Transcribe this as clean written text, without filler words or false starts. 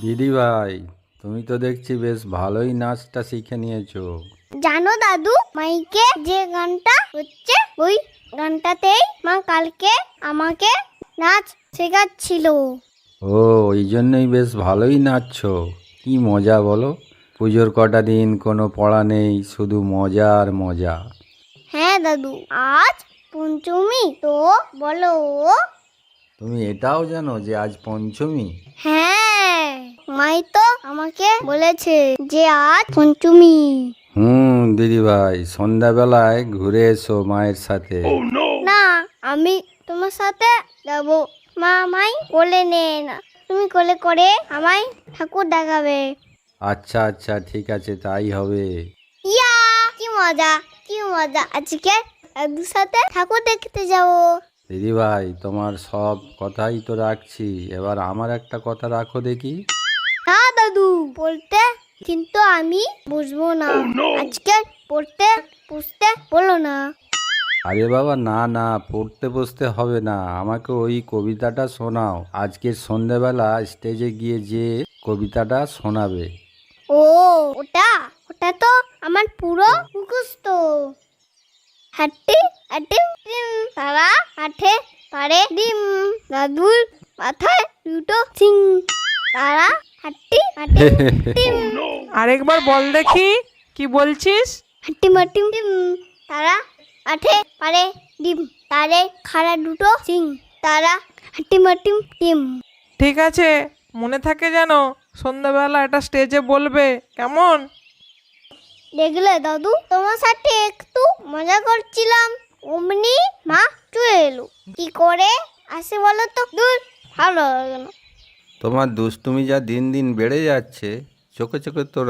দিদি ভাই, তুমি তো দেখছি বেশ ভালোই নাচটা শিখে নিয়েছো। জানো দাদু, মাইকে যে গানটা হচ্ছে ওই গানটাতেই মা কালকে আমাকে নাচ শেখাচ্ছিল। ও, ওই জন্যই বেশ ভালোই নাচছো। কি মজা বলো। পুজোর কটা দিন কোনো পড়া নেই, শুধু মজা আর মজা। হ্যাঁ দাদু, আজ পঞ্চমী তো বলো। তুমি এটাও জানো যে আজ পঞ্চমী? হ্যাঁ, মাই তো আমাকে বলেছে যে আজ পঞ্চমী। দিদি ভাই, সন্ধ্যাবেলায় ঘুরে এসো মায়ের সাথে। না, আমি তোমার সাথে যাব। মা আমায় কোলে নে না, তুমি কোলে করে আমায় ঠাকুর দেখাবে। আচ্ছা আচ্ছা, ঠিক আছে, তাই হবে। ইয়া, কি মজা, কি মজা, আজকে দাদুর সাথে ঠাকুর দেখতে যাবো। দিদি ভাই, তোমার সব কথাই তো রাখছি, এবার আমার একটা কথা রাখো দেখি। না দাদু, পড়তে কিন্তু আমি বুঝবো না। আজকে পড়তে পুষতে বলো না। আরে বাবা, না না, পড়তে বসতে হবে না, আমাকে ওই কবিতাটা শোনাও। আজকের সন্ধেবেলা স্টেজে গিয়ে যে কবিতাটা শোনাবে। ও, ওটা ওটা তো আমার পুরো মুখস্থ। হাঁটি হাঁটি ডিম, তারা হাঁটে পারে ডিম, দাদুর মাথায় দুটো সিং, তারা হাঁটি হাঁটি ডিম, আরেকবার বল দেখি, কি বলছিস? হাঁটি মাটি ডিম, তারা মাঠে পারে ডিম, তারে খাড়া দুটো সিং, তারা হাঁটি মাটি ডিম। ঠিক আছে, মনে থাকে যেন সন্ধ্যাবেলা এটা স্টেজে বলবে, কেমন? দেখলে দাদু, তোমার সাথে একটু মজা করছিলাম, অমনি মা চলে এলো। কি করে আসে বলো তো? দূর, ভালো লাগে না। তোমার দুষ্টুমি যা দিন দিন বেড়ে যাচ্ছে, চোখে চোখে তো